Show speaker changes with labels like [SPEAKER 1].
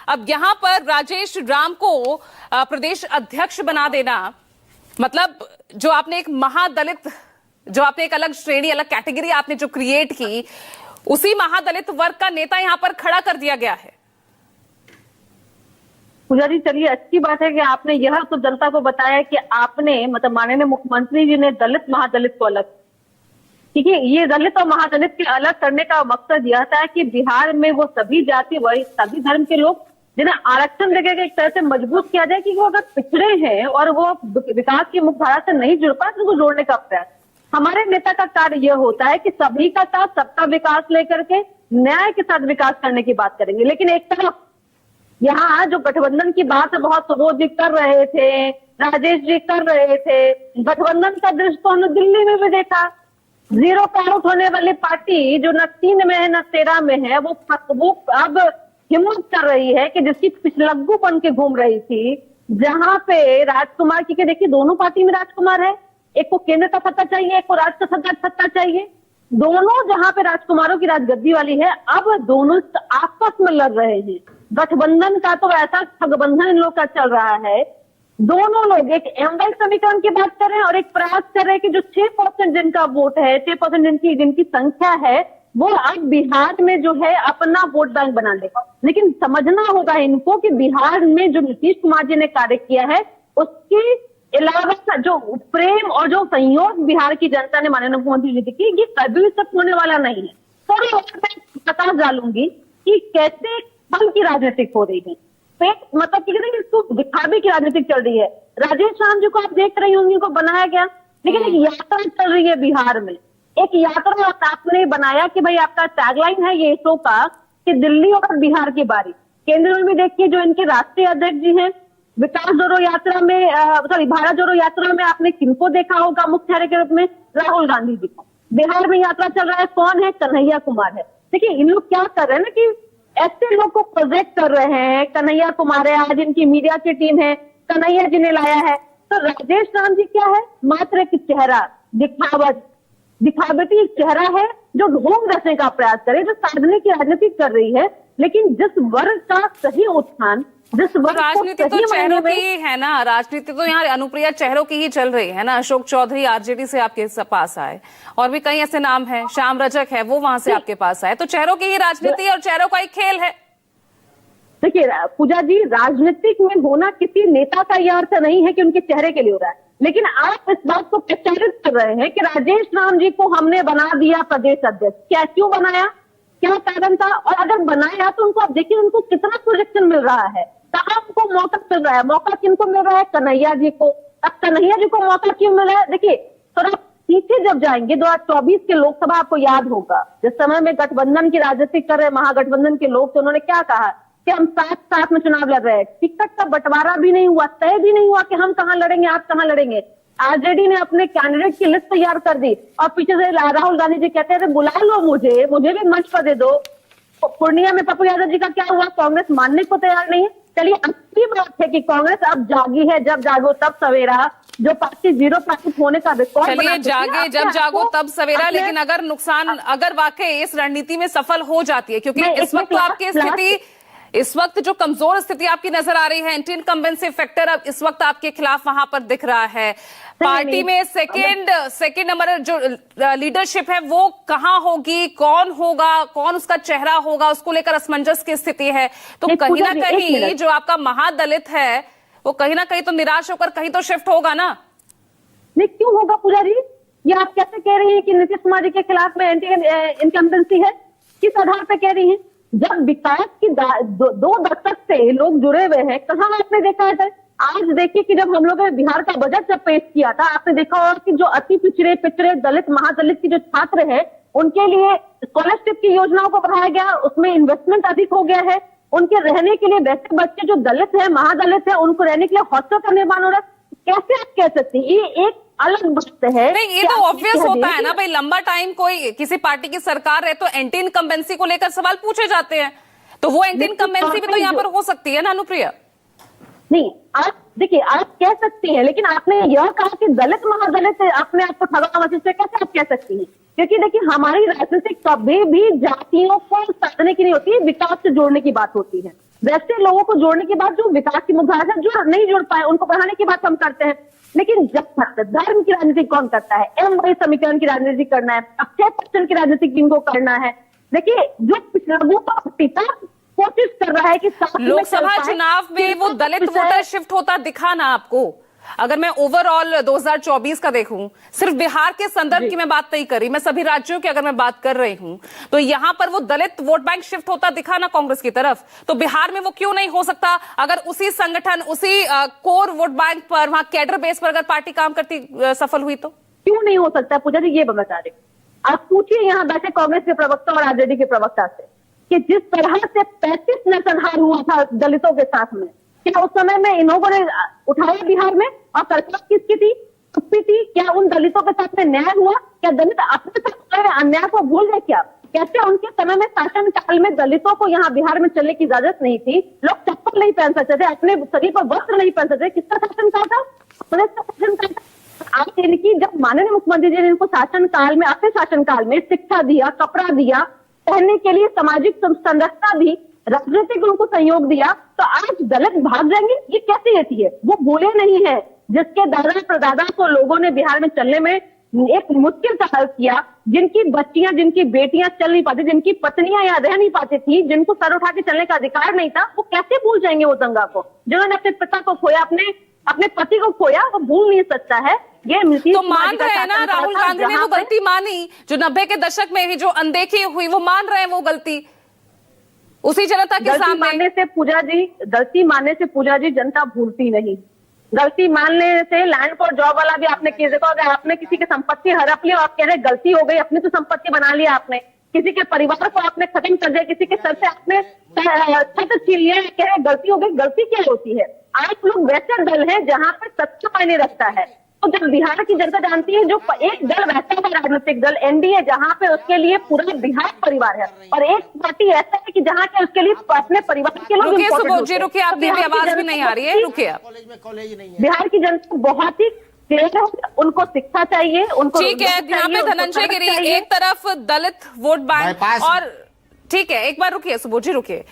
[SPEAKER 1] अब यहाँ पर राजेश राम को प्रदेश अध्यक्ष बना देना, मतलब जो आपने एक महादलित, जो आपने एक अलग श्रेणी, अलग कैटेगरी आपने जो क्रिएट की, उसी महादलित वर्ग का नेता यहाँ पर खड़ा कर दिया गया है।
[SPEAKER 2] पूजा जी चलिए, अच्छी बात है कि आपने यह तो जनता को बताया कि आपने मतलब माननीय मुख्यमंत्री जी ने दलित महादलित को अलग, क्योंकि ये दलित और महादलित के अलग करने का मकसद यह था कि बिहार में वो सभी जाति वही सभी धर्म के लोग जिन्हें आरक्षण देकर के एक तरह से मजबूत किया जाए कि वो अगर पिछड़े हैं और वो विकास की मुख्यधारा से नहीं जुड़ पाए तो उनको जोड़ने का प्रयास। हमारे नेता का कार्य यह होता है कि सभी का साथ, सबका विकास लेकर के न्याय के साथ विकास करने की बात करेंगे। लेकिन एक तरफ यहाँ जो गठबंधन की बात है, बहुत सुबोध जी कर रहे थे, राजेश जी कर रहे थे, गठबंधन का दृश्य तो हमने दिल्ली में भी देखा। जीरो पे आउट होने वाली पार्टी जो न 3 में है न 13 में है, वो अब हिम्मत कर रही है कि जिसकी पिछलग्गू बन के घूम रही थी, जहां पे राजकुमार की देखिए दोनों पार्टी में राजकुमार है, एक को केंद्र का सत्ता चाहिए, एक को राज्य का सत्ता चाहिए, दोनों जहां पे राजकुमारों की राजगद्दी वाली है, अब दोनों आपस में लड़ रहे हैं। गठबंधन का तो ऐसा ठगबंधन इन लोग का चल रहा है, दोनों लोग एक एमवाई समीकरण की बात कर रहे हैं और एक प्रयास कर रहे हैं कि जो 6% जिनका वोट है, 6% जिनकी संख्या है, वो अब बिहार में जो है अपना वोट बैंक बना लेगा। लेकिन समझना होगा इनको कि बिहार में जो नीतीश कुमार जी ने कार्य किया है, उसके अलावा जो प्रेम और जो संयोग बिहार की जनता ने माननीय मुख्यमंत्री जी की, ये कभी तक होने वाला नहीं है। थोड़ी और मैं बता डालूंगी कि कैसे फल की राजनीतिक हो रही है, मतलब कि इसको दिखावे की राजनीतिक चल रही है। राजेश राम जी को आप देख रही होंगी, उनको बनाया गया, लेकिन एक यात्रा चल रही है बिहार में। एक यात्रा आपने बनाया कि भाई आपका टैगलाइन है ये शो का कि दिल्ली और बिहार की बारी। केंद्र में भी देखिए जो इनके राष्ट्रीय अध्यक्ष जी हैं, विकास जोड़ो यात्रा में भारत जोड़ो यात्रा में आपने किनको देखा होगा मुख्य चेहरे के रूप में? राहुल गांधी जी को। बिहार में यात्रा चल रहा है, कौन है? कन्हैया कुमार है। देखिए इन लोग क्या कर रहे हैं ना कि ऐसे लोग को प्रोजेक्ट कर रहे हैं। कन्हैया कुमार है, आज इनकी मीडिया की टीम है, कन्हैया जी ने लाया है। तो राजेश राम जी क्या है? मात्र एक चेहरा, दिखावटी एक चेहरा है जो ढोंग रचने का प्रयास करे, जो साधने की राजनीति कर रही है। लेकिन जिस वर्ग का सही उत्थान, जिस वर्ग
[SPEAKER 1] राजनीति तो चेहरों की ही है ना, राजनीति तो यहाँ अनुप्रिया चेहरों की ही चल रही है ना। अशोक चौधरी आरजेडी से आपके पास आए और भी कई ऐसे नाम हैं, श्याम रजक है वो वहां से आपके पास आए, तो चेहरों की ही राजनीति और चेहरों का ही खेल है।
[SPEAKER 2] देखिए पूजा जी, राजनीतिक में होना किसी नेता का यह अर्थ नहीं है कि उनके चेहरे के लिए हो रहा है, लेकिन आप इस बात को प्रचारित कर रहे हैं कि राजेश राम जी को हमने बना दिया प्रदेश अध्यक्ष। क्या क्यों बनाया, क्या कारण था? और अगर बनाया तो उनको आप देखिए उनको कितना प्रोजेक्शन मिल रहा है, कहाँ उनको मौका मिल रहा है। मौका किनको मिल रहा है? कन्हैया जी को। अब कन्हैया जी को मौका क्यों मिला है? देखिए थोड़ा पीछे जब जाएंगे 2024 के लोकसभा, आपको याद होगा जिस समय में गठबंधन की राजनीति कर रहे महागठबंधन के लोग, तो उन्होंने क्या कहा कि हम साथ में चुनाव लड़ रहे हैं। टिकट का बंटवारा भी नहीं हुआ, तय भी नहीं हुआ कि हम कहाँ लड़ेंगे, आप कहाँ लड़ेंगे। आरजेडी ने अपने कैंडिडेट की लिस्ट तैयार कर दी और पीछे से राहुल गांधी जी कहते हैं बुला लो मुझे भी मंच पर दे दो। पूर्णिया में पप्पू यादव जी का क्या हुआ? कांग्रेस मानने को तैयार नहीं है। चलिए अच्छी बात है कि कांग्रेस अब जागी है, जब जागो तब सवेरा, जो पार्टी 0% होने का रिकॉर्ड,
[SPEAKER 1] चलिए जागे जब जागो तब सवेरा। लेकिन अगर नुकसान, अगर वाकई इस रणनीति में सफल हो जाती है, क्योंकि इस वक्त आपकी स्थिति, इस वक्त जो कमजोर स्थिति आपकी नजर आ रही है, एंटी इनकम्बेंसी फैक्टर अब इस वक्त आपके खिलाफ वहां पर दिख रहा है। पार्टी में सेकंड नंबर जो लीडरशिप है वो कहां होगी, कौन होगा, कौन उसका चेहरा होगा, उसको लेकर असमंजस की स्थिति है। तो कहीं ना कहीं जो आपका महादलित है वो कहीं ना कहीं तो निराश होकर कहीं तो शिफ्ट होगा ना।
[SPEAKER 2] नहीं क्यों होगा पूजा जी? ये आप कैसे कह रही हैं कि नीतीश कुमार जी के खिलाफ में एंटी इनकम्बेंसी है? किस आधार पर कह रही हैं? जब विकास की दो दशक से लोग जुड़े हुए हैं, कहाँ आपने देखा है? आज देखिए कि जब हम लोगों ने बिहार का बजट जब पेश किया था, आपने देखा होगा कि जो अति पिछड़े दलित महादलित की जो छात्र है उनके लिए स्कॉलरशिप की योजनाओं को बढ़ाया गया, उसमें इन्वेस्टमेंट अधिक हो गया है। उनके रहने के लिए वैसे बच्चे जो दलित है, महादलित है, उनको रहने के लिए हॉस्टल का निर्माण हो रहा है। कैसे आप कह सकते हैं? ये एक अलग बात है।
[SPEAKER 1] नहीं ये तो ऑब्वियस होता है ना भाई, लंबा टाइम कोई किसी पार्टी की सरकार है तो एंटी इनकम्बेंसी को लेकर सवाल पूछे जाते हैं, तो वो एंटी इनकम्बेंसी भी तो यहाँ पर हो सकती है ना अनुप्रिया।
[SPEAKER 2] नहीं आप देखिए, आप कह सकती हैं, लेकिन आपने यह कहा कि दलित महादलित अपने आप को ठगा मसीह से कैसे आप कह सकती हैं? क्योंकि देखिए हमारी राजनीति कभी भी जातियों को साधने की नहीं होती है, विकास से जोड़ने की बात होती है। वैसे लोगों को जोड़ने के बाद जो विकास की मुख्य जो नहीं जुड़ पाए उनको बढ़ाने की बात हम करते हैं। लेकिन जब धर्म की राजनीति कौन करता है? एम समीकरण की राजनीति करना है, 6% की राजनीति किनको करना है? देखिए, जो पिछड़ों का पिता कोशिश कर रहा है कि
[SPEAKER 1] लोकसभा चुनाव में वो दलित वोटर शिफ्ट होता दिखा ना आपको? अगर मैं ओवरऑल 2024 का देखूं, सिर्फ बिहार के संदर्भ की मैं बात नहीं कर रही, मैं सभी राज्यों की अगर मैं बात कर रही हूं, तो यहां पर वो दलित वोट बैंक शिफ्ट होता दिखा ना कांग्रेस की तरफ, तो बिहार में वो क्यों नहीं हो सकता? अगर उसी संगठन, उसी कोर वोट बैंक पर, वहां कैडर बेस पर अगर पार्टी काम करती सफल हुई तो
[SPEAKER 2] क्यों नहीं हो सकता? पूजा जी, ये बता रहे, आप पूछिए यहाँ बैठे कांग्रेस के प्रवक्ता और आरजेडी के प्रवक्ता से कि जिस तरह से 35 नरसंहार हुआ था दलितों के साथ में, क्या उस समय में इन लोगों ने उठाया बिहार में? और सरकार किसकी थी? उसकी थी। क्या उन दलितों के साथ में न्याय हुआ? क्या दलित अपने साथ अन्याय को भूल गए क्या? कैसे उनके समय में शासन काल में दलितों को यहाँ बिहार में चलने की इजाजत नहीं थी, लोग चप्पल नहीं पहन सकते थे, अपने शरीर पर वस्त्र नहीं पहन सकते? किसका शासन काल था? कांग्रेस का शासन काल था। आज इनकी जब माननीय मुख्यमंत्री जी ने इनको शासन काल में, अपने शासन काल में शिक्षा दिया, कपड़ा दिया, पहनने के लिए सामाजिक संरचना दी, राजनीतिक उनको सहयोग दिया, तो आज दलित भाग जाएंगे? ये कैसी नीति है? वो भूले नहीं है जिसके दादा प्रदादा को लोगों ने बिहार में चलने में एक मुश्किल का हल किया, जिनकी बच्चियां, जिनकी बेटियां चल नहीं पाती, जिनकी पत्नियां यहाँ रह नहीं पाती थी, जिनको सर उठा के चलने का अधिकार नहीं था, वो कैसे भूल जाएंगे वो दंगा को? जिन्होंने अपने पिता को खोया, अपने पति को खोया, वो भूल नहीं सकता है। ये
[SPEAKER 1] तो मान रहे हैं ना, राहुल गांधी ने वो गलती मानी जो 90 के दशक में ही जो अनदेखी हुई, वो मान रहे हैं वो गलती उसी जनता के सामने।
[SPEAKER 2] गलती मानने से पूजा जी जनता भूलती नहीं। गलती मानने से लैंड फॉर जॉब वाला भी आपने केस देखा, अगर आपने किसी की संपत्ति हड़प ली और आप कह रहे गलती हो गई, अपनी तो संपत्ति बना लिया आपने, किसी के परिवार को आपने खत्म कर दिया, किसी के सर से आपने छत छीन लिया, कह रहे गलती हो गई। गलती क्या होती है? आप लोग वैसे दल है जहां पर सत्ता मायने रखता है। तो जब बिहार की जनता जानती है, जो एक दल वैसा है राजनीतिक दल एनडीए, जहां पे उसके लिए पूरा बिहार परिवार है, और एक पार्टी ऐसा है कि जहां के उसके लिए अपने परिवार के लोग।
[SPEAKER 1] रुकिए सुबोध जी, रुकिए, आपकी आवाज भी नहीं आ रही है, रुकिए आप।
[SPEAKER 2] बिहार की जनता बहुत ही क्लियर है, उनको शिक्षा चाहिए, उनको।
[SPEAKER 1] ठीक है, यहाँ पे धनंजय गिरी, एक तरफ दलित वोट बैंक और ठीक है, एक बार रुकिए सुबोध जी, रुकिए।